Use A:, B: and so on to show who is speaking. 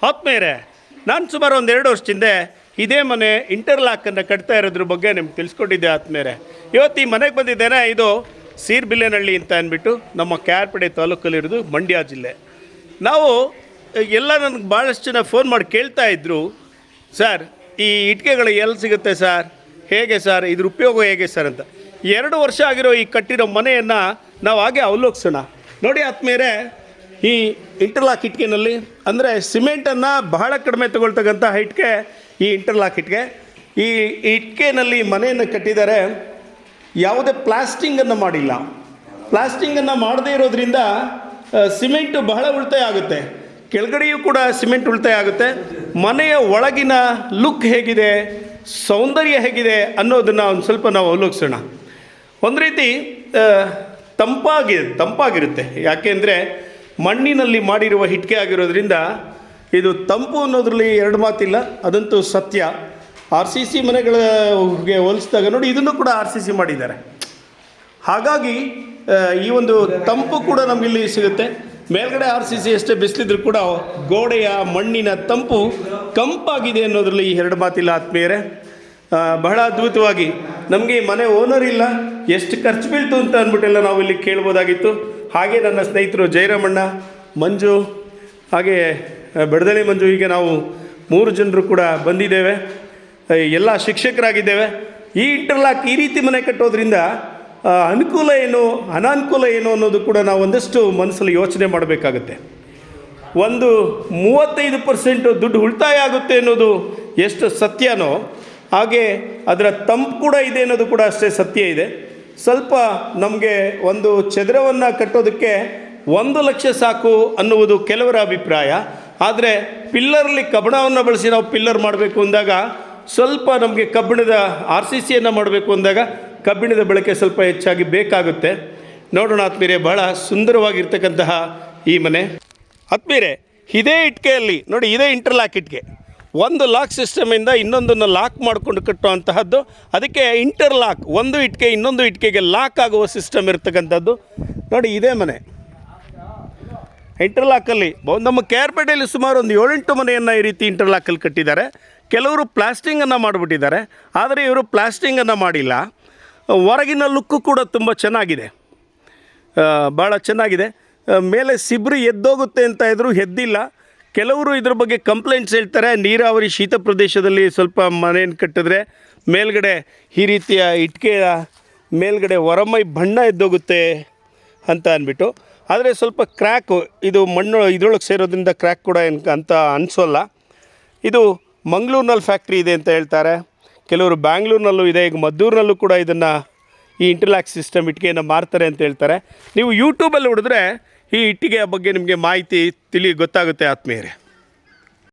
A: ಆತ್ಮೀಯರೇ, ನಾನು ಸುಮಾರು ಒಂದು 2 ವರ್ಷದಿಂದ ಇದೇ ಮನೆ ಇಂಟರ್ಲಾಕನ್ನು ಕಟ್ತಾ ಇರೋದ್ರ ಬಗ್ಗೆ ನಿಮ್ಗೆ ತಿಳಿಸ್ಕೊಟ್ಟಿದ್ದೆ ಆತ್ಮೀಯರೇ. ಇವತ್ತು ಈ ಮನೆಗೆ ಬಂದಿದ್ದೇನೆ. ಇದು ಸೀರ್ಬಿಲ್ಲೆನಹಳ್ಳಿ ಅಂತ ಅಂದ್ಬಿಟ್ಟು ನಮ್ಮ ಕೆ.ಆರ್.ಪೇಟೆ ತಾಲೂಕಲ್ಲಿರೋದು, ಮಂಡ್ಯ ಜಿಲ್ಲೆ. ನಾವು ಎಲ್ಲ ನನಗೆ ಭಾಳಷ್ಟು ಜನ ಫೋನ್ ಮಾಡಿ ಕೇಳ್ತಾ ಇದ್ದರು, ಸರ್ ಈ ಇಟ್ಟಿಗೆಗಳು ಎಲ್ಲಿ ಸಿಗುತ್ತೆ ಸರ್, ಹೇಗೆ ಸರ್, ಇದ್ರ ಉಪಯೋಗ ಹೇಗೆ ಸರ್ ಅಂತ. 2 ವರ್ಷ ಆಗಿರೋ ಈ ಕಟ್ಟಿರೋ ಮನೆಯನ್ನು ನಾವು ಹಾಗೆ ಅವಲೋಕಿಸೋಣ. ನೋಡಿ ಆತ್ಮೀಯರೇ, ಈ ಇಂಟರ್ಲಾಕ್ ಇಟ್ಟಿಗೆನಲ್ಲಿ ಅಂದರೆ ಸಿಮೆಂಟನ್ನು ಬಹಳ ಕಡಿಮೆ ತಗೊಳ್ತಕ್ಕಂಥ ಇಟ್ಟಿಗೆ ಈ ಇಂಟರ್ಲಾಕ್ ಇಟ್ಟಿಗೆ. ಈ ಇಟ್ಟಿಗೆನಲ್ಲಿ ಮನೆಯನ್ನು ಕಟ್ಟಿದ್ದಾರೆ. ಯಾವುದೇ ಪ್ಲಾಸ್ಟಿಂಗನ್ನು ಮಾಡಿಲ್ಲ. ಪ್ಲಾಸ್ಟಿಂಗನ್ನು ಮಾಡದೇ ಇರೋದ್ರಿಂದ ಸಿಮೆಂಟು ಬಹಳ ಉಳಿತಾಯ ಆಗುತ್ತೆ. ಕೆಳಗಡೆಯೂ ಕೂಡ ಸಿಮೆಂಟ್ ಉಳಿತಾಯ ಆಗುತ್ತೆ. ಮನೆಯ ಒಳಗಿನ ಲುಕ್ ಹೇಗಿದೆ, ಸೌಂದರ್ಯ ಅನ್ನೋದನ್ನು ಒಂದು ಸ್ವಲ್ಪ ನಾವು ಅವಲೋಕಿಸೋಣ. ಒಂದು ರೀತಿ ತಂಪಾಗಿರುತ್ತೆ. ಯಾಕೆಂದರೆ ಮಣ್ಣಿನಲ್ಲಿ ಮಾಡಿರುವ ಇಟ್ಟಿಗೆ ಆಗಿರೋದ್ರಿಂದ ಇದು ತಂಪು ಅನ್ನೋದ್ರಲ್ಲಿ 2 ಮಾತಿಲ್ಲ, ಅದಂತೂ ಸತ್ಯ. RCC ಮನೆಗಳಿಗೆ ಹೋಲಿಸಿದಾಗ ನೋಡಿ, ಇದನ್ನು ಕೂಡ RCC ಮಾಡಿದ್ದಾರೆ. ಹಾಗಾಗಿ ಈ ಒಂದು ತಂಪು ಕೂಡ ನಮಗಿಲ್ಲಿ ಸಿಗುತ್ತೆ. ಮೇಲ್ಗಡೆ RCC ಎಷ್ಟೇ ಬಿಸಿಲಿದ್ರು ಕೂಡ ಗೋಡೆಯ ಮಣ್ಣಿನ ತಂಪು ಕಂಪಾಗಿದೆ ಅನ್ನೋದ್ರಲ್ಲಿ 2 ಮಾತಿಲ್ಲ ಆತ್ಮೀಯರೇ. ಬಹಳ ಅದ್ಭುತವಾಗಿ ನಮಗೆ ಈ ಮನೆ ಓನರ್ ಇಲ್ಲ, ಎಷ್ಟು ಖರ್ಚು ಬೀಳ್ತು ಅಂತ ಅಂದ್ಬಿಟ್ಟೆಲ್ಲ ನಾವು ಇಲ್ಲಿ ಕೇಳ್ಬೋದಾಗಿತ್ತು. ಹಾಗೆ ನನ್ನ ಸ್ನೇಹಿತರು ಜಯರಾಮಣ್ಣ, ಮಂಜು, ಹಾಗೆ ಬೆಡದಳಿ ಮಂಜು, ಹೀಗೆ ನಾವು 3 ಜನರು ಕೂಡ ಬಂದಿದ್ದೇವೆ. ಎಲ್ಲ ಶಿಕ್ಷಕರಾಗಿದ್ದೇವೆ. ಈ ಇಂಟರ್ಲಾಕ್ ಈ ರೀತಿ ಮನೆ ಕಟ್ಟೋದ್ರಿಂದ ಅನುಕೂಲ ಏನು, ಅನಾನುಕೂಲ ಏನು ಅನ್ನೋದು ಕೂಡ ನಾವು ಒಂದಷ್ಟು ಮನಸ್ಸಲ್ಲಿ ಯೋಚನೆ ಮಾಡಬೇಕಾಗುತ್ತೆ. ಒಂದು 35% ದುಡ್ಡು ಉಳಿತಾಯ ಆಗುತ್ತೆ ಅನ್ನೋದು ಎಷ್ಟು ಸತ್ಯನೋ, ಹಾಗೆ ಅದರ ತಂಪು ಕೂಡ ಇದೆ ಅನ್ನೋದು ಕೂಡ ಅಷ್ಟೇ ಸತ್ಯ ಇದೆ. ಸ್ವಲ್ಪ ನಮಗೆ ಒಂದು ಚದರವನ್ನು ಕಟ್ಟೋದಕ್ಕೆ 1 ಲಕ್ಷ ಸಾಕು ಅನ್ನುವುದು ಕೆಲವರ ಅಭಿಪ್ರಾಯ. ಆದರೆ ಪಿಲ್ಲರಲ್ಲಿ ಕಬ್ಬಿಣವನ್ನು ಬಳಸಿ ನಾವು ಪಿಲ್ಲರ್ ಮಾಡಬೇಕು ಅಂದಾಗ, ಸ್ವಲ್ಪ ನಮಗೆ ಕಬ್ಬಿಣದ RCCಯನ್ನು ಮಾಡಬೇಕು ಅಂದಾಗ ಕಬ್ಬಿಣದ ಬಳಕೆ ಸ್ವಲ್ಪ ಹೆಚ್ಚಾಗಿ ಬೇಕಾಗುತ್ತೆ. ನೋಡೋಣ ಆತ್ಮೀಯರೇ, ಬಹಳ ಸುಂದರವಾಗಿರ್ತಕ್ಕಂತಹ ಈ ಮನೆ. ಆತ್ಮೀಯರೇ, ಇದೇ ಇಟ್ಟಿಗೆಯಲ್ಲಿ ನೋಡಿ, ಇದೇ ಇಂಟರ್ಲಾಕ್ ಇಟ್ಟಿಗೆ. ಒಂದು ಲಾಕ್ ಸಿಸ್ಟಮಿಂದ ಇನ್ನೊಂದನ್ನು ಲಾಕ್ ಮಾಡಿಕೊಂಡು ಕಟ್ಟುವಂತಹದ್ದು. ಅದಕ್ಕೆ ಇಂಟರ್ಲಾಕ್, ಒಂದು ಇಟ್ಟಿಗೆ ಇನ್ನೊಂದು ಇಟ್ಟಿಗೆಗೆ ಲಾಕ್ ಆಗುವ ಸಿಸ್ಟಮ್ ಇರ್ತಕ್ಕಂಥದ್ದು. ನೋಡಿ, ಇದೇ ಮನೆ ಇಂಟರ್ಲಾಕಲ್ಲಿ ನಮ್ಮ ಕೆ.ಆರ್.ಪೇಟೆಯಲ್ಲಿ ಸುಮಾರು ಒಂದು 7-8 ಮನೆಯನ್ನು ಈ ರೀತಿ ಇಂಟರ್ಲಾಕಲ್ಲಿ ಕಟ್ಟಿದ್ದಾರೆ. ಕೆಲವರು ಪ್ಲಾಸ್ಟಿಂಗನ್ನು ಮಾಡಿಬಿಟ್ಟಿದ್ದಾರೆ, ಆದರೆ ಇವರು ಪ್ಲಾಸ್ಟಿಂಗನ್ನು ಮಾಡಿಲ್ಲ. ಹೊರಗಿನ ಲುಕ್ಕು ಕೂಡ ತುಂಬ ಚೆನ್ನಾಗಿದೆ, ಭಾಳ ಚೆನ್ನಾಗಿದೆ. ಮೇಲೆ ಸಿಬ್ರಿ ಎದ್ದೋಗುತ್ತೆ ಅಂತ ಇದ್ದರೂ ಎದ್ದಿಲ್ಲ. ಕೆಲವರು ಇದ್ರ ಬಗ್ಗೆ ಕಂಪ್ಲೇಂಟ್ಸ್ ಹೇಳ್ತಾರೆ, ನೀರಾವರಿ ಶೀತ ಪ್ರದೇಶದಲ್ಲಿ ಸ್ವಲ್ಪ ಮನೆಯನ್ನು ಕಟ್ಟಿದ್ರೆ ಮೇಲ್ಗಡೆ ಈ ರೀತಿಯ ಇಟ್ಟಿಗೆಯ ಮೇಲ್ಗಡೆ ಹೊರಮೈ ಬಣ್ಣ ಎದ್ದೋಗುತ್ತೆ ಅಂತ ಅಂದ್ಬಿಟ್ಟು. ಆದರೆ ಸ್ವಲ್ಪ ಕ್ರ್ಯಾಕು, ಇದು ಮಣ್ಣು ಇದರೊಳಗೆ ಸೇರೋದ್ರಿಂದ ಕ್ರ್ಯಾಕ್ ಕೂಡ ಅಂತ ಅನಿಸೋಲ್ಲ. ಇದು ಮಂಗಳೂರಿನಲ್ಲಿ ಫ್ಯಾಕ್ಟ್ರಿ ಇದೆ ಅಂತ ಹೇಳ್ತಾರೆ, ಕೆಲವರು ಬ್ಯಾಂಗ್ಳೂರಿನಲ್ಲೂ ಇದೆ, ಈಗ ಮದ್ದೂರಿನಲ್ಲೂ ಕೂಡ ಇದನ್ನು ಈ ಇಂಟರ್ಲಾಕ್ ಸಿಸ್ಟಮ್ ಇಟ್ಟಿಗೆಯನ್ನು ಮಾರ್ತಾರೆ ಅಂತ ಹೇಳ್ತಾರೆ. ನೀವು ಯೂಟ್ಯೂಬಲ್ಲಿ ಹೊಡೆದ್ರೆ ಈ ಇಟ್ಟಿಗೆಯ ಬಗ್ಗೆ ನಿಮಗೆ ಮಾಹಿತಿ ಗೊತ್ತಾಗುತ್ತೆ ಆತ್ಮೀಯರೇ.